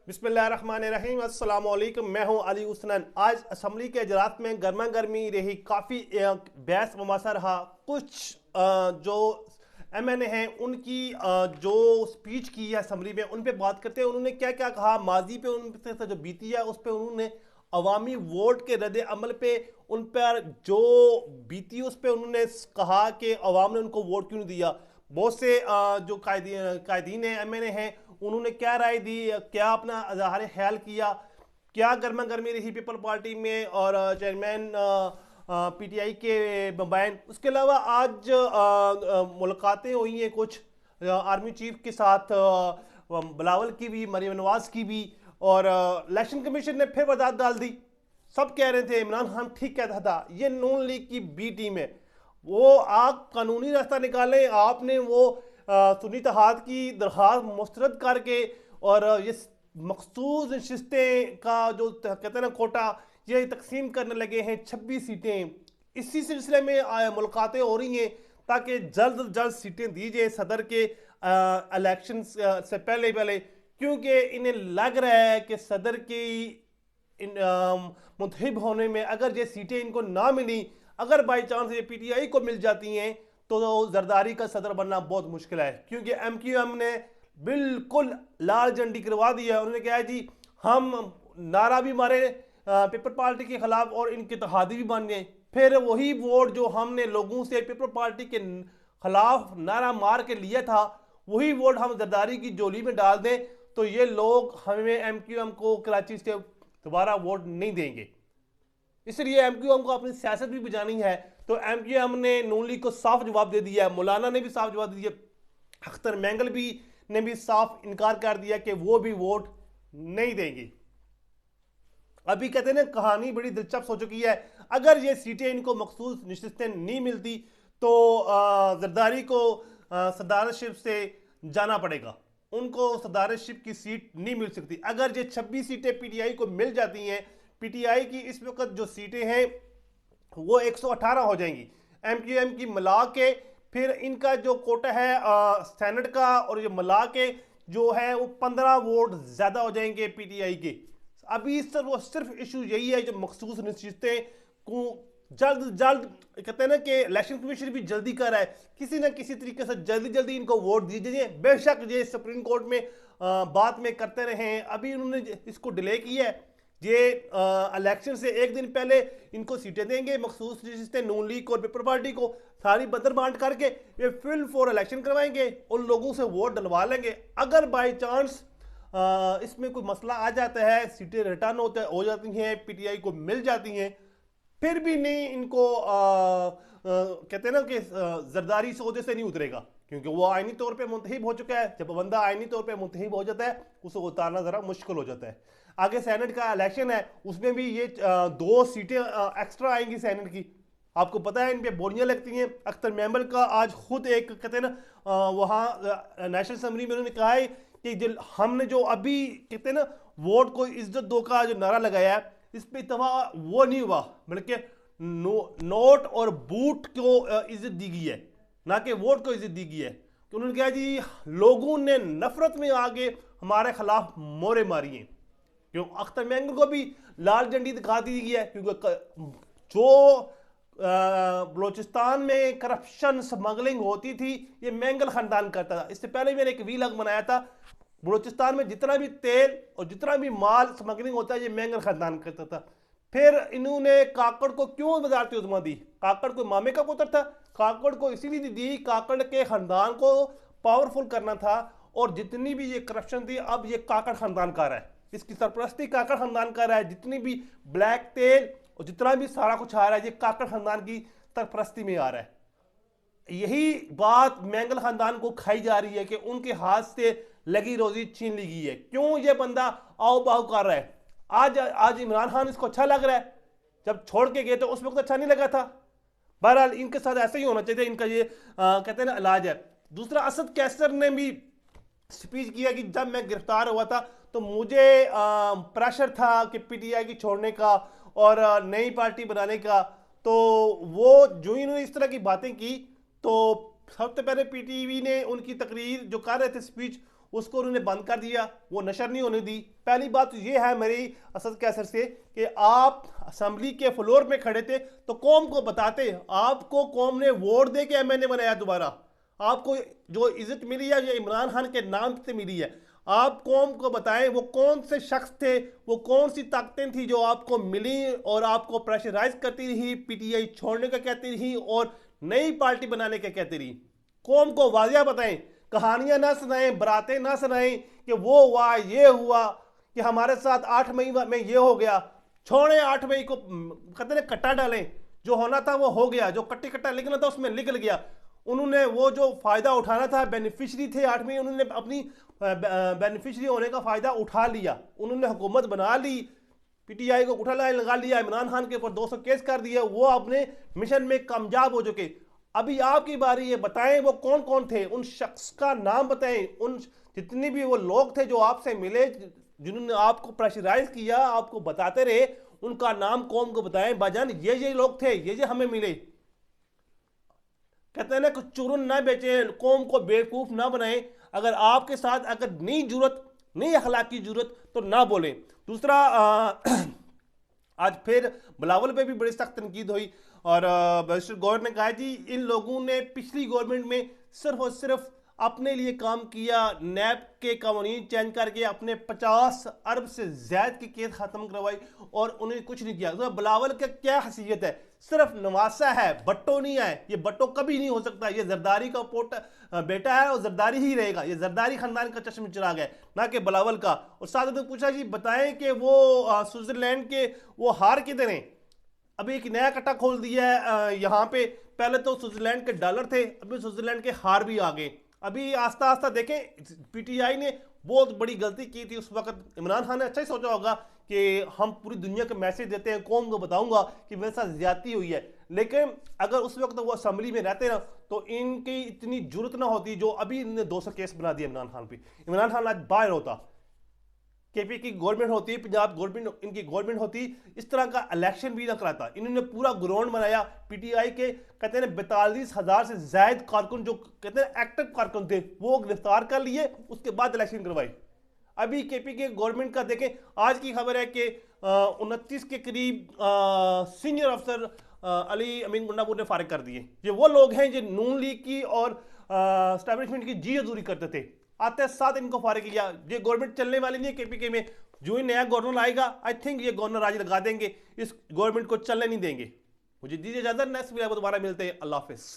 बिस्मिल्लाहिर्रहमानिर्रहीम, अस्सलाम वालेकुम। मैं हूं अली उसनन। आज असम्बली के इजलास में गर्मा गर्मी रही, काफ़ी बहस मुबासा रहा। कुछ जो MNA हैं उनकी जो स्पीच की है असम्बली में, उन पे बात करते हैं। उन्होंने क्या क्या कहा, माजी पे उन पे जो बीती है उस पर उन्होंने अवामी वोट के रद्द अमल पे उन पर जो बीती उस पर उन्होंने कहा कि अवाम ने उनको वोट क्यों नहीं दिया। बहुत से जो कायदीन MNA हैं उन्होंने क्या राय दी, क्या अपना इजहार ख्याल किया, क्या गर्मा गर्मी रही पीपल पार्टी में और चेयरमैन PTI के बयान। उसके अलावा आज मुलाकातें हुई हैं कुछ आर्मी चीफ के साथ, बिलावल की भी, मरियम नवाज की भी, और इलेक्शन कमीशन ने फिर वजाहत डाल दी। सब कह रहे थे इमरान खान ठीक कहता था, ये नून लीग की B टीम है, वो आप कानूनी रास्ता निकालें। आपने वो सुन्नी इत्तेहाद की दरख्वास्त मुस्तरद करके और ये मखसूस नशिस्तें का जो कहते हैं ना कोटा, ये तकसीम करने लगे हैं 26 सीटें। इसी सिलसिले में मुलाकातें हो रही हैं ताकि जल्द अज जल्द सीटें दी जाए सदर के इलेक्शन से पहले पहले, क्योंकि इन्हें लग रहा है कि सदर की मुंतखब होने में अगर ये सीटें इनको ना मिली, अगर बाई चांस ये PTI को मिल जाती हैं तो जरदारी का सदर बनना बहुत मुश्किल है। क्योंकि MQM ने बिल्कुल लाल झंडी करवा दी है। उन्होंने कहा है जी हम नारा भी मारे पीपल पार्टी के खिलाफ और इनके इत्तेहादी भी बन गए, फिर वही वोट जो हमने लोगों से पीपल पार्टी के खिलाफ नारा मार के लिया था, वही वोट हम जरदारी की झोली में डाल दें तो ये लोग हमें MQM को कराची से दोबारा वोट नहीं देंगे। इसलिए MQM को अपनी सियासत भी बजानी है। तो MQM ने नून लीग को साफ जवाब दे दिया है, मौलाना ने भी साफ जवाब दे दिया, अख्तर मैंगल भी ने भी साफ इनकार कर दिया कि वो भी वोट नहीं देंगे। अभी कहते हैं ना, कहानी बड़ी दिलचस्प हो चुकी है। अगर ये सीटें इनको मखसूस नशिस्तें नहीं मिलती तो जरदारी को सदारतशिप से जाना पड़ेगा, उनको सदारतशिप की सीट नहीं मिल सकती। अगर ये 26 सीटें PTI को मिल जाती हैं, PTI की इस वक्त जो सीटें हैं वो 118 हो जाएंगी MQM की मिला के, फिर इनका जो कोटा है सेनेट का और ये मिला के जो है वो 15 वोट ज़्यादा हो जाएंगे PTI के। अभी सिर्फ इशू यही है, जो मखसूस नशिस्तें को जल्द जल्द कहते हैं ना कि इलेक्शन कमीशन भी जल्दी कर रहा है, किसी ना किसी तरीके से जल्दी जल्दी इनको वोट दीजिए। बेशक ये सुप्रीम कोर्ट में बात में करते रहे, अभी उन्होंने इसको डिले किया है। ये इलेक्शन से एक दिन पहले इनको सीटें देंगे मखसूस नशिस्तें, नून लीग और पीपल पार्टी को सारी बदर बांट करके ये फिल फॉर इलेक्शन करवाएंगे, उन लोगों से वोट डलवा लेंगे। अगर बाई चांस इसमें कोई मसला आ जाता है, सीटें रिटर्न हो जाती हैं, PTI को मिल जाती हैं, फिर भी नहीं इनको कहते हैं ना कि जरदारी सौदे से नहीं उतरेगा, क्योंकि वो आईनी तौर पे मुंतखब हो चुका है। जब बंदा आईनी तौर पे मुंतखब हो जाता है उसे उतारना ज़रा मुश्किल हो जाता है। आगे सेनेट का इलेक्शन है, उसमें भी ये 2 सीटें एक्स्ट्रा आएंगी सेनेट की। आपको पता है इन पे बोलियां लगती हैं। अख्तर मैंगल का आज खुद एक कहते हैं ना वहाँ नेशनल असम्बली में उन्होंने कहा है कि हमने जो अभी कहते हैं ना वोट को इज्जत दो का जो नारा लगाया है, इस पर इतवा वो नहीं हुआ, बल्कि नोट और बूट को इज्जत दी गई है, ना कि वोट को इज्जत दी गई है। कि उन्होंने कहा जी लोगों ने नफरत में आगे हमारे खिलाफ मोरे मारी हैं। क्यों अख्तर मैंगल को भी लाल झंडी दिखा दी गई है, क्योंकि जो बलोचिस्तान में करप्शन स्मगलिंग होती थी ये मैंगल खानदान करता था। इससे पहले मैंने एक वीलॉग बनाया था, बलोचिस्तान में जितना भी तेल और जितना भी माल स्मगलिंग होता है ये मैंगल खानदान करता था। फिर इन्होंने काकड़ को क्यों वजारती उज़्मा दी? काकड़ को मामे का पुत्र था, काकड़ को इसीलिए दी, काकड़ के खानदान को पावरफुल करना था। और जितनी भी ये करप्शन थी अब ये काकड़ खानदान कर रहा है, इसकी सरपरस्ती काकड़ खानदान कर रहा है। जितनी भी ब्लैक तेल और जितना भी सारा कुछ आ रहा है ये काकड़ खानदान की सरपरस्ती में आ रहा है। यही बात मैंगल खानदान को खाई जा रही है कि उनके हाथ से लगी रोजी छीन ली गई है। क्यों ये बंदा आओ बाहु कर रहा है? आज इमरान खान इसको अच्छा लग रहा है, जब छोड़ के गए तो उस वक्त अच्छा नहीं लगा था। बहरहाल इनके साथ ऐसा ही होना चाहिए, इनका ये कहते हैं ना इलाज है। दूसरा, असद कैसर ने भी स्पीच किया कि जब मैं गिरफ्तार हुआ था तो मुझे प्रेशर था कि PTI की छोड़ने का और नई पार्टी बनाने का। तो वो जो इन्होंने इस तरह की बातें की तो सबसे पहले PTV ने उनकी तकरीर जो कर रहे थे स्पीच, उसको उन्होंने बंद कर दिया, वो नशर नहीं होने दी। पहली बात तो ये है मेरी असद कैसर से कि आप असम्बली के फ्लोर में खड़े थे तो कौम को बताते, आपको कौम ने वोट दे के एमएनए बनाया दोबारा, आपको जो इज्जत मिली है ये इमरान खान के नाम से मिली है। आप कौम को बताएं वो कौन से शख्स थे, वो कौन सी ताकतें थी जो आपको मिली और आपको प्रेशराइज करती रही, पीटीआई छोड़ने का कहती रही और नई पार्टी बनाने का कहती रही। कौम को वाजिया बताएं, कहानियां ना सुनाएं, बरातें ना सुनाएं कि वो हुआ ये हुआ कि हमारे साथ 8 मई में ये हो गया। छोड़ें 8 मई को, कहते हैं कट्टा डालें, जो होना था वो हो गया, जो कट्टी कट्टा लिखना था उसमें निकल गया। उन्होंने वो जो फायदा उठाना था, बेनिफिशरी थे 8 मई, उन्होंने अपनी बेनिफिशरी होने का फायदा उठा लिया, उन्होंने हुकूमत बना ली, पीटीआई को उठा लगा लिया, इमरान खान के ऊपर 200 केस कर दिए, वो अपने मिशन में कामयाब हो चुके। अभी आपकी बारी है, बताएं वो कौन कौन थे, उन शख्स का नाम बताएं, उन जितने भी वो लोग थे जो आपसे मिले, जिन्होंने आपको प्रेशराइज किया, आपको बताते रहे, उनका नाम कौम को बताएं। भाईजान ये लोग थे, ये हमें मिले। कहते हैं ना कुछ चुरन ना बेचे, कौम को बेवकूफ ना बनाएं। अगर आपके साथ अगर नई जरूरत, नई अखलाकी जरूरत तो ना बोलें। दूसरा आज फिर बिलावल पे भी बड़ी सख्त तनकीद हुई और बैरिस्टर गौहर ने कहा जी इन लोगों ने पिछली गवर्नमेंट में सिर्फ और सिर्फ अपने लिए काम किया, नैब के कानून चेंज करके अपने 50 अरब से ज्यादा की केस खत्म करवाई और उन्हें कुछ नहीं किया। तो बिलावल का क्या हैसियत है, सिर्फ नवासा है, भट्टो नहीं है। ये भट्टो कभी नहीं हो सकता, ये जरदारी का बेटा है और जरदारी ही रहेगा, ये जरदारी खानदान का चश्म चिराग है, ना कि बिलावल का। और साथ उन्होंने पूछा जी बताएं कि वो स्विट्जरलैंड के वो हार किधर हैं। अभी एक नया कट्टा खोल दिया है यहाँ पे, पहले तो स्विट्जरलैंड के डॉलर थे, अभी स्विट्जरलैंड के हार भी आ गए। अभी आस्ता आस्ता देखें, पीटीआई ने बहुत बड़ी गलती की थी उस वक्त। इमरान खान ने अच्छा ही सोचा होगा कि हम पूरी दुनिया को मैसेज देते हैं, कौम को बताऊंगा कि मेरे साथ ज्यादती हुई है। लेकिन अगर उस वक्त वो असेंबली में रहते ना तो इनकी इतनी जरूरत ना होती जो अभी इन्होंने 200 केस बना दिया इमरान खान पे। इमरान खान आज बाहर होता, केपी की गवर्नमेंट होती, पंजाब गवर्नमेंट इनकी गवर्नमेंट होती, इस तरह का इलेक्शन भी ना कराता। इन्होंने पूरा ग्राउंड बनाया। पीटीआई के कहते हैं 42,000 से ज्यादा कारकुन जो कहते हैं एक्टिव कारकुन थे वो गिरफ्तार कर लिए, उसके बाद इलेक्शन करवाई। अभी केपी के गवर्नमेंट का देखें, आज की खबर है कि 29 के करीब सीनियर अफसर अली अमीन गुंडापुर ने फारिग कर दिए। ये वो लोग हैं जो नून लीग की और एस्टैब्लिशमेंट की जी हजूरी करते थे, आते साथ इनको फारिग किया। ये गवर्नमेंट चलने वाली नहीं है केपीके में, जो ही नया गवर्नर आएगा आई थिंक ये गवर्नर आज लगा देंगे, इस गवर्नमेंट को चलने नहीं देंगे। मुझे दीजिए इजाजत, नेक्स्ट वीडियो दोबारा मिलते हैं। अल्लाह हाफिज।